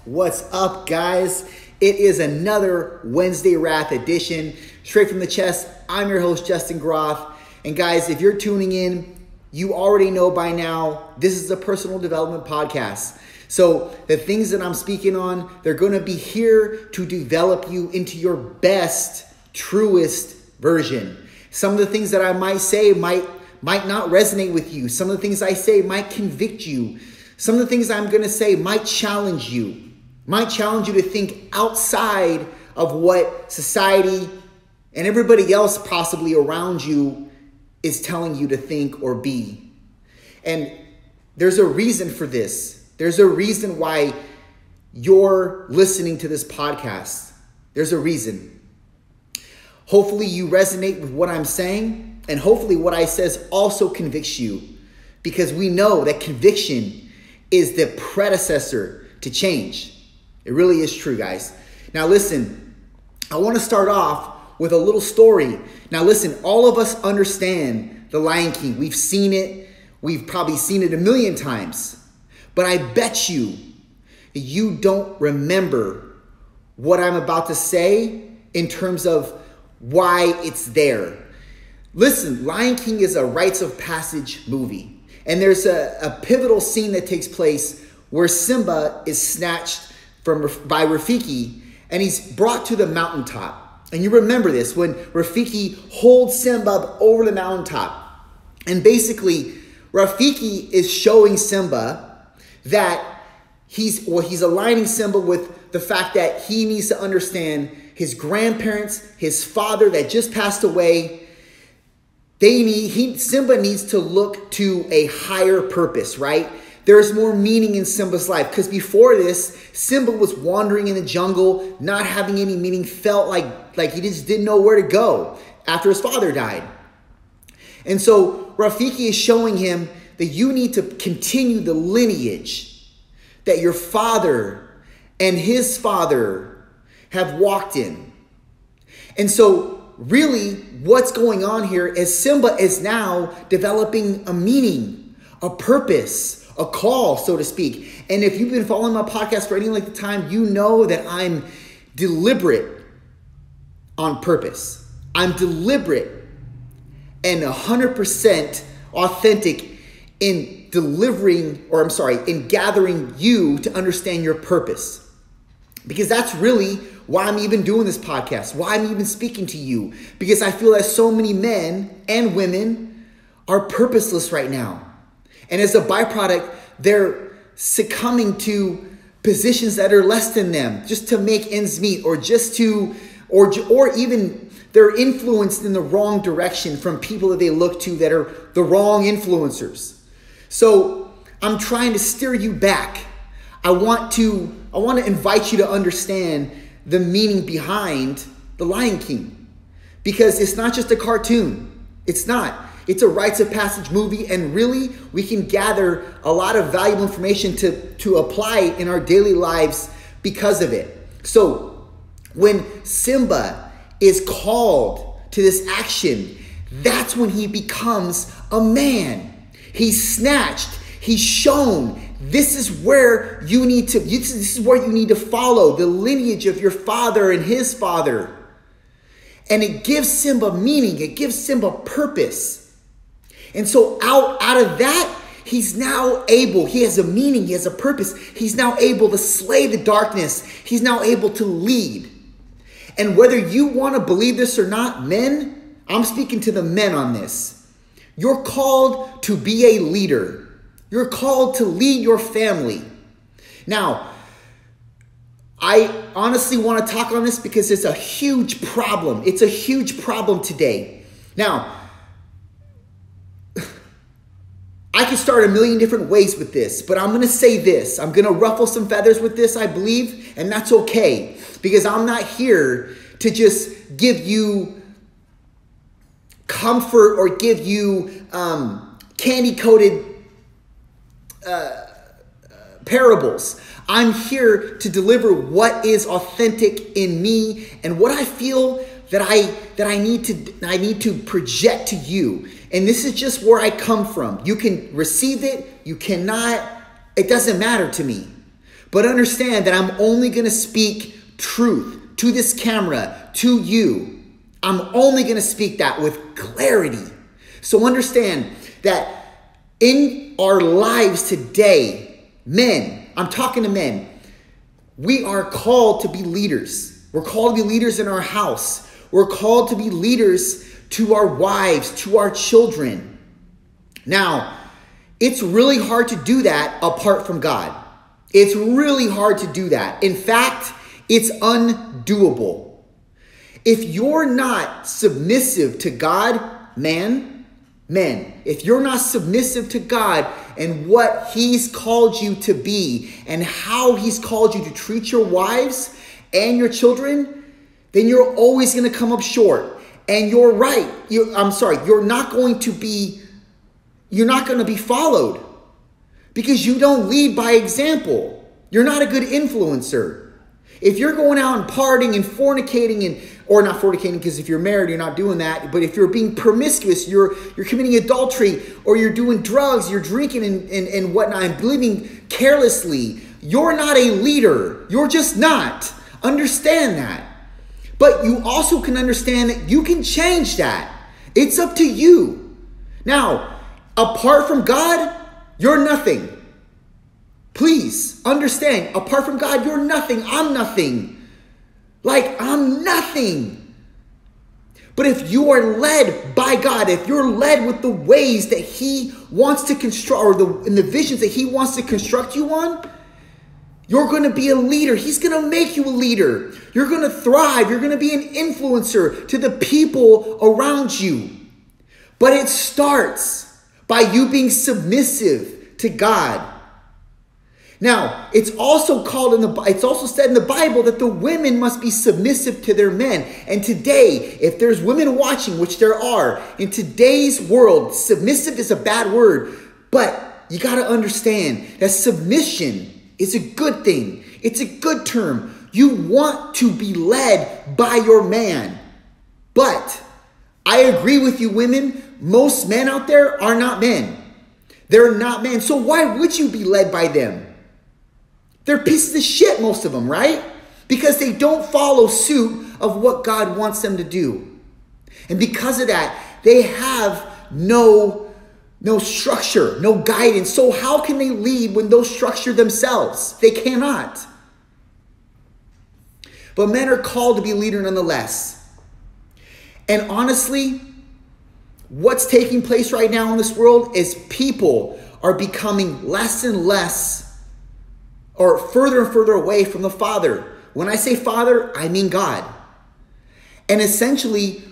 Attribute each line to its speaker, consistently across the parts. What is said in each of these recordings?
Speaker 1: What's up, guys? It is another Wednesday Wrath edition, straight from the chest. I'm your host, Justin Groff. And guys, if you're tuning in, you already know by now, this is a personal development podcast. So the things that I'm speaking on, they're going to be here to develop you into your best, truest version. Some of the things that I might say might not resonate with you. Some of the things I say might convict you. Some of the things I'm going to say might challenge you. Might challenge you to think outside of what society and everybody else possibly around you is telling you to think or be. And there's a reason for this. There's a reason why you're listening to this podcast. There's a reason. Hopefully you resonate with what I'm saying, and hopefully what I says also convicts you, because we know that conviction is the predecessor to change. It really is true, guys. Now listen, I want to start off with a little story. Now listen, all of us understand The Lion King. We've seen it. We've probably seen it a million times. But I bet you don't remember what I'm about to say in terms of why it's there. Listen, Lion King is a rites of passage movie. And there's a pivotal scene that takes place where Simba is snatched by Rafiki, and he's brought to the mountaintop. And you remember this, when Rafiki holds Simba up over the mountaintop. And basically, Rafiki is showing Simba that he's aligning Simba with the fact that he needs to understand his grandparents, his father that just passed away. Simba needs to look to a higher purpose, right? There's more meaning in Simba's life, because before this, Simba was wandering in the jungle, not having any meaning, felt like he just didn't know where to go after his father died. And so Rafiki is showing him that you need to continue the lineage that your father and his father have walked in. And so really what's going on here is Simba is now developing a meaning, a purpose, a call, so to speak. And if you've been following my podcast for any length of time, you know that I'm deliberate on purpose. I'm deliberate and 100% authentic in in gathering you to understand your purpose. Because that's really why I'm even doing this podcast, why I'm even speaking to you. Because I feel that so many men and women are purposeless right now. And as a byproduct, they're succumbing to positions that are less than them just to make ends meet, or even they're influenced in the wrong direction from people that they look to that are the wrong influencers. So I'm trying to steer you back. I want to invite you to understand the meaning behind The Lion King, because it's not just a cartoon. It's not. It's a rites of passage movie, and really we can gather a lot of valuable information to apply in our daily lives because of it. So when Simba is called to this action, that's when he becomes a man. He's snatched. He's shown this is where you need to follow the lineage of your father and his father. And it gives Simba meaning. It gives Simba purpose. And so out of that, he's now able, he has a meaning, he has a purpose. He's now able to slay the darkness. He's now able to lead. And whether you want to believe this or not, men, I'm speaking to the men on this. You're called to be a leader. You're called to lead your family. Now, I honestly want to talk on this because it's a huge problem. It's a huge problem today. Now, I could start a million different ways with this, but I'm going to say this. I'm going to ruffle some feathers with this, I believe, and that's okay, because I'm not here to just give you comfort or give you candy-coated parables. I'm here to deliver what is authentic in me and what I feel that I need to project to you. And this is just where I come from. You can receive it, you cannot, it doesn't matter to me. But understand that I'm only going to speak truth to this camera, to you. I'm only going to speak that with clarity. So understand that in our lives today, men, I'm talking to men, we are called to be leaders. We're called to be leaders in our house. We're called to be leaders to our wives, to our children. Now, it's really hard to do that apart from God. It's really hard to do that. In fact, it's undoable. If you're not submissive to God, men, if you're not submissive to God and what He's called you to be and how He's called you to treat your wives and your children, then you're always going to come up short. And you're right. You're not going to be followed because you don't lead by example. You're not a good influencer. If you're going out and partying and fornicating or not fornicating, because if you're married, you're not doing that. But if you're being promiscuous, you're committing adultery, or you're doing drugs, you're drinking and whatnot, and living carelessly, you're not a leader. You're just not. Understand that. But you also can understand that you can change that. It's up to you. Now, apart from God, you're nothing. Please understand, apart from God, you're nothing. I'm nothing. I'm nothing. But if you are led by God, if you're led with the ways that He wants to construct, or in the visions that He wants to construct you on, you're going to be a leader. He's going to make you a leader. You're going to thrive. You're going to be an influencer to the people around you. But it starts by you being submissive to God. Now, it's also said in the Bible that the women must be submissive to their men. And today, if there's women watching, which there are, in today's world, submissive is a bad word, but you got to understand that submission is a good thing. It's a good term. You want to be led by your man. But I agree with you, women. Most men out there are not men. They're not men. So why would you be led by them? They're pieces of shit, most of them, right? Because they don't follow suit of what God wants them to do. And because of that, they have no structure, no guidance. So how can they lead when those structure themselves? They cannot. But men are called to be a leader nonetheless. And honestly, what's taking place right now in this world is people are becoming less and less, or further and further away from the Father. When I say Father, I mean God. And essentially,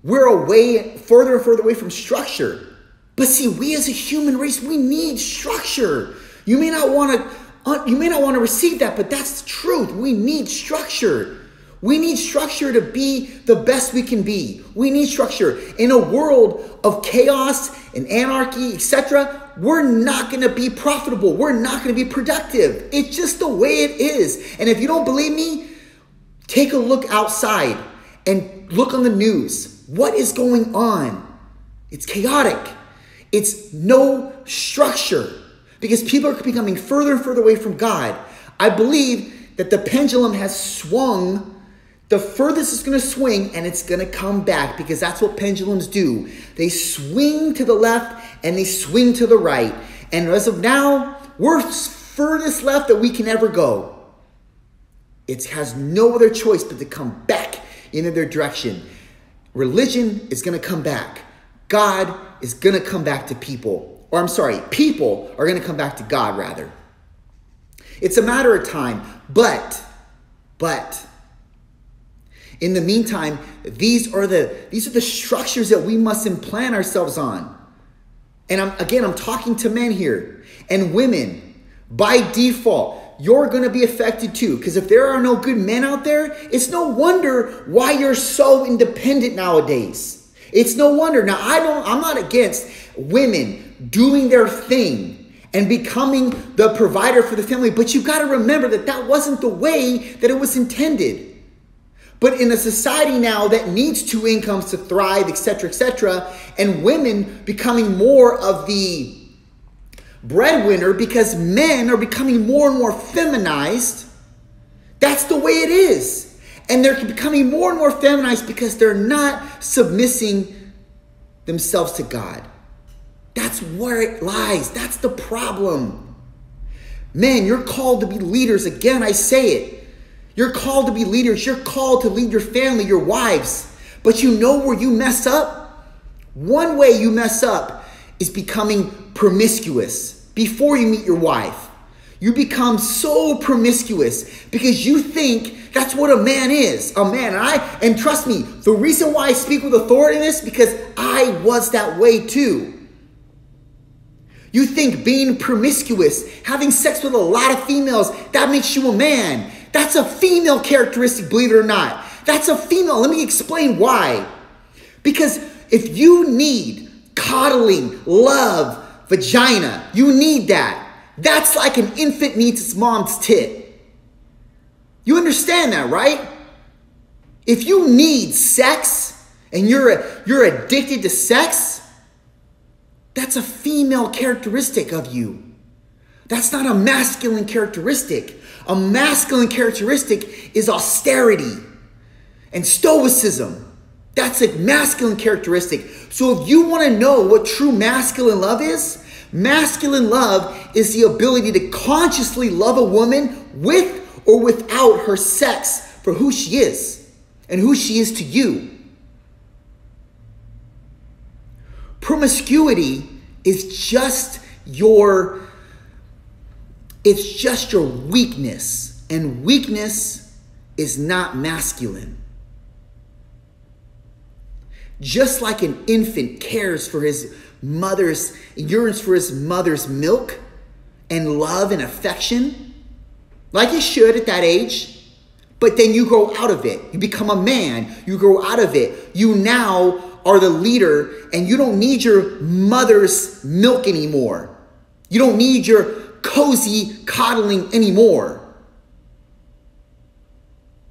Speaker 1: we're further and further away from structure. But see, we as a human race, we need structure. You may not want to receive that, but that's the truth. We need structure. We need structure to be the best we can be. We need structure. In a world of chaos and anarchy, etc., we're not going to be profitable. We're not going to be productive. It's just the way it is. And if you don't believe me, take a look outside and look on the news. What is going on? It's chaotic. It's no structure because people are becoming further and further away from God. I believe that the pendulum has swung the furthest it's going to swing, and it's going to come back because that's what pendulums do. They swing to the left and they swing to the right. And as of now, we're furthest left that we can ever go. It has no other choice but to come back in their direction. Religion is going to come back. God is going to come back to people. Or people are going to come back to God rather. It's a matter of time. But in the meantime, these are the structures that we must implant ourselves on. And I'm talking to men here and women. By default, you're going to be affected too. Because if there are no good men out there, it's no wonder why you're so independent nowadays. It's no wonder. Now, I'm not against women doing their thing and becoming the provider for the family. But you got to remember that wasn't the way that it was intended. But in a society now that needs two incomes to thrive, etc., and women becoming more of the breadwinner because men are becoming more and more feminized. That's the way it is. And they're becoming more and more feminized because they're not submissing themselves to God. That's where it lies. That's the problem. Men, you're called to be leaders. Again, I say it. You're called to be leaders. You're called to lead your family, your wives. But you know where you mess up? One way you mess up is becoming promiscuous before you meet your wife. You become so promiscuous because you think that's what a man is. A man. And trust me, the reason why I speak with authority in this, because I was that way too. You think being promiscuous, having sex with a lot of females, that makes you a man. That's a female characteristic, believe it or not. That's a female. Let me explain why. Because if you need coddling, love, vagina, you need that. That's like an infant needs its mom's tit. You understand that, right? If you need sex and you're addicted to sex, that's a female characteristic of you. That's not a masculine characteristic. A masculine characteristic is austerity and stoicism. That's a masculine characteristic. So if you want to know what true masculine love is the ability to consciously love a woman with or without her sex for who she is and who she is to you. Promiscuity is just your weakness, and weakness is not masculine. Just like an infant cares for his mother's, yearns for his mother's milk and love and affection, like it should at that age, but then you grow out of it. You become a man. You grow out of it. You now are the leader, and you don't need your mother's milk anymore. You don't need your cozy coddling anymore.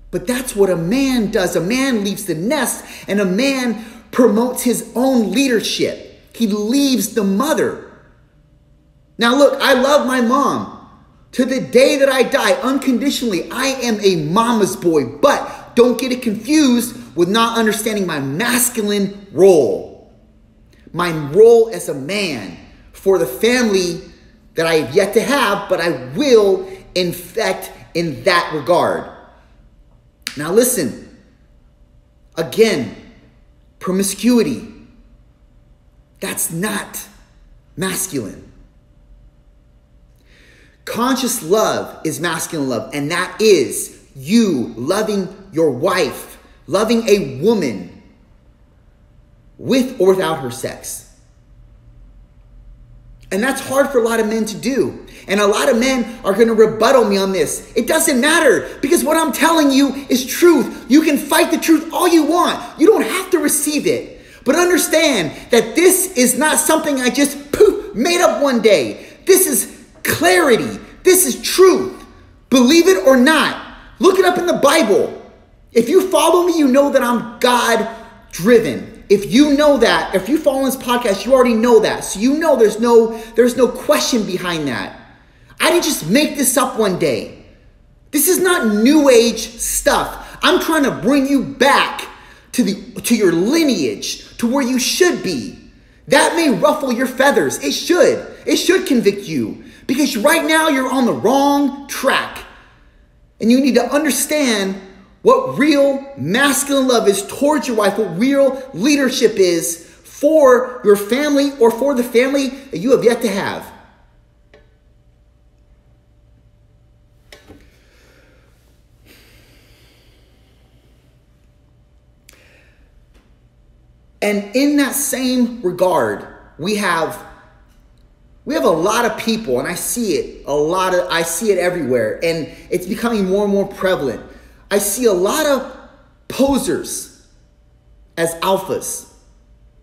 Speaker 1: But that's what a man does. A man leaves the nest, and a man promotes his own leadership. He leaves the mother. Now look, I love my mom. To the day that I die, unconditionally, I am a mama's boy. But don't get it confused with not understanding my masculine role. My role as a man for the family that I have yet to have, but I will infect in that regard. Now listen, again, promiscuity, that's not masculine. Conscious love is masculine love, and that is you loving your wife, loving a woman with or without her sex. And that's hard for a lot of men to do. And a lot of men are going to rebuttal me on this. It doesn't matter, because what I'm telling you is truth. You can fight the truth all you want. You don't have to receive it. But understand that this is not something I just made up one day. This is clarity. This is truth. Believe it or not. Look it up in the Bible. If you follow me, you know that I'm God-driven. If you know that, if you follow this podcast, you already know that. So you know there's no question behind that. I didn't just make this up one day. This is not new age stuff. I'm trying to bring you back to your lineage, to where you should be. That may ruffle your feathers. It should. It should convict you, because right now you're on the wrong track. And you need to understand what real masculine love is towards your wife, what real leadership is for your family or for the family that you have yet to have. And in that same regard, we have a lot of people, and I see it everywhere, and it's becoming more and more prevalent. I see a lot of posers as alphas,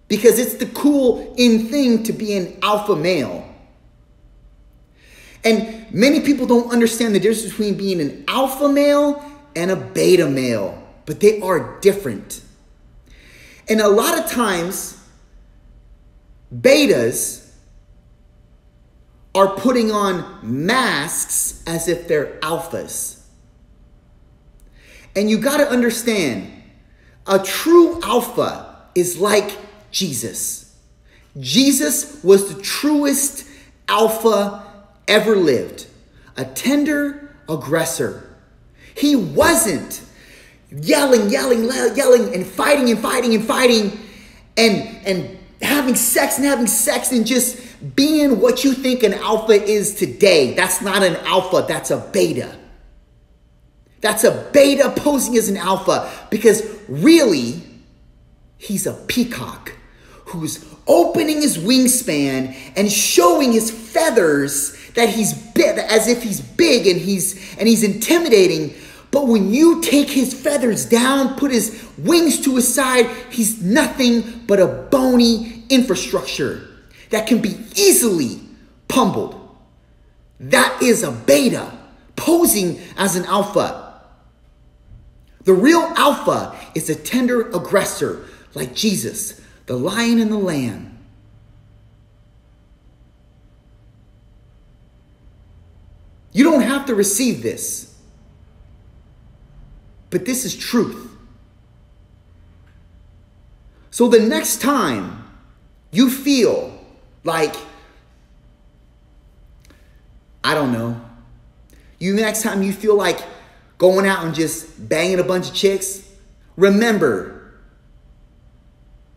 Speaker 1: because it's the cool in thing to be an alpha male. And many people don't understand the difference between being an alpha male and a beta male, but they are different. And a lot of times, betas are putting on masks as if they're alphas. And you got to understand, a true alpha is like Jesus. Jesus was the truest alpha ever lived, a tender aggressor. He wasn't yelling, and fighting and having sex and just being what you think an alpha is today. That's not an alpha, that's a beta. That's a beta posing as an alpha, because really, he's a peacock who's opening his wingspan and showing his feathers that he's big, as if he's big and he's intimidating. But when you take his feathers down, put his wings to his side, he's nothing but a bony infrastructure that can be easily pummeled. That is a beta posing as an alpha. The real alpha is a tender aggressor like Jesus, the lion and the lamb. You don't have to receive this, but this is truth. So the next time you feel like, I don't know, next time you feel like going out and just banging a bunch of chicks, remember,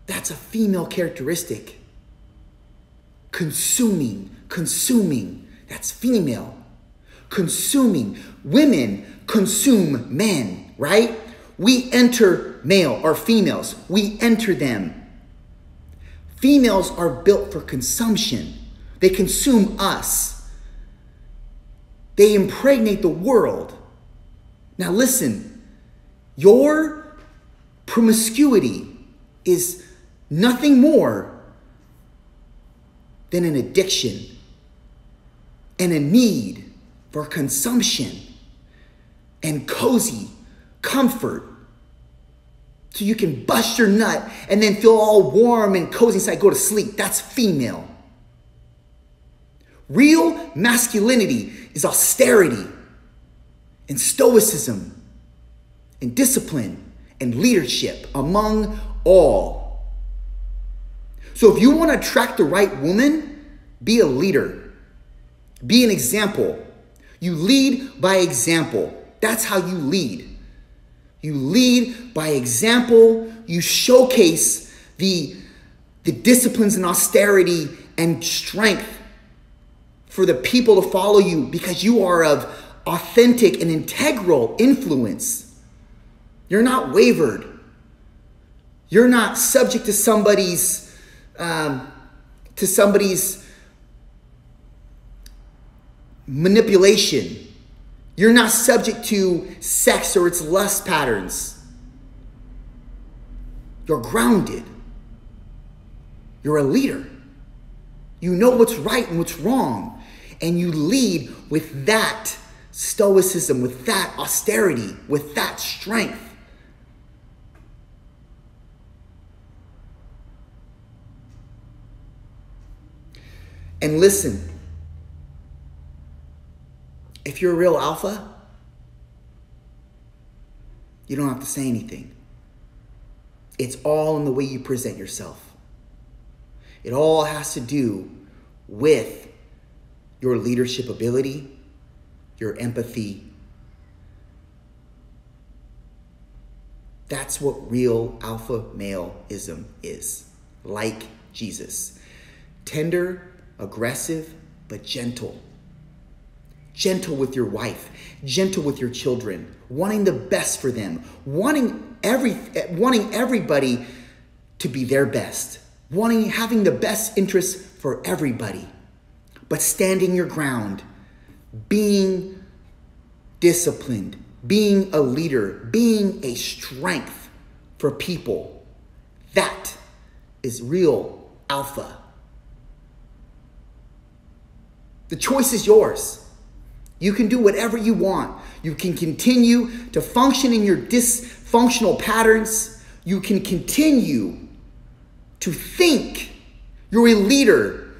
Speaker 1: that's a female characteristic. Consuming, that's female. Consuming, women consume men, right? We enter male or females, we enter them. Females are built for consumption. They consume us. They impregnate the world. Now listen, your promiscuity is nothing more than an addiction and a need for consumption and cozy comfort. So you can bust your nut and then feel all warm and cozy inside, go to sleep. That's female. Real masculinity is austerity and stoicism and discipline and leadership among all. So if you want to attract the right woman, be a leader. Be an example. You lead by example. That's how you lead. You lead by example. You showcase the disciplines and austerity and strength for the people to follow you, because you are of authentic and integral influence. You're not wavered. You're not subject to somebody's manipulation. You're not subject to sex or its lust patterns. You're grounded. You're a leader. You know what's right and what's wrong. And you lead with that stoicism, with that austerity, with that strength. And listen, if you're a real alpha, you don't have to say anything. It's all in the way you present yourself. It all has to do with your leadership ability, your empathy. That's what real alpha maleism is. Like Jesus. Tender, aggressive, but gentle. Gentle with your wife, gentle with your children, wanting the best for them, wanting everybody to be their best, having the best interests for everybody, but standing your ground, being disciplined, being a leader, being a strength for people. That is real alpha. The choice is yours. You can do whatever you want. You can continue to function in your dysfunctional patterns. You can continue to think you're a leader.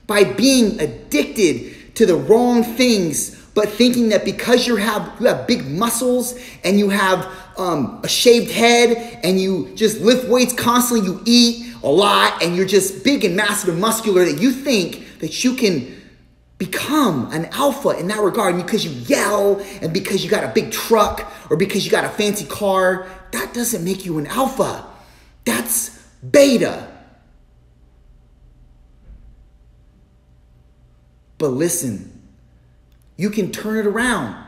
Speaker 1: by being addicted to the wrong things, but thinking that because you have big muscles and you have a shaved head and you just lift weights constantly, you eat a lot and you're just big and massive and muscular, that you think that you can become an alpha in that regard. And because you yell and because you got a big truck or because you got a fancy car, that doesn't make you an alpha. That's beta. But listen, you can turn it around.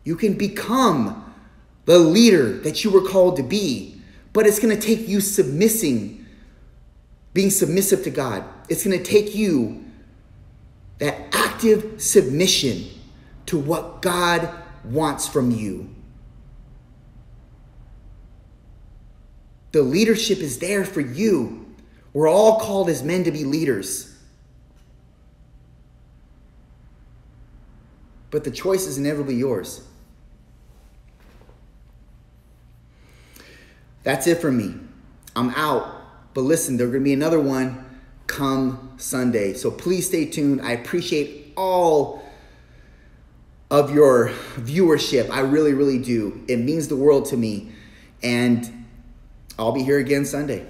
Speaker 1: You can become the leader that you were called to be. But it's going to take you being submissive to God. It's going to take you that active submission to what God wants from you. The leadership is there for you. We're all called as men to be leaders. But the choice is inevitably yours. That's it for me. I'm out. But listen, there's going to be another one come Sunday. So please stay tuned. I appreciate all of your viewership. I really, really do. It means the world to me. And I'll be here again Sunday.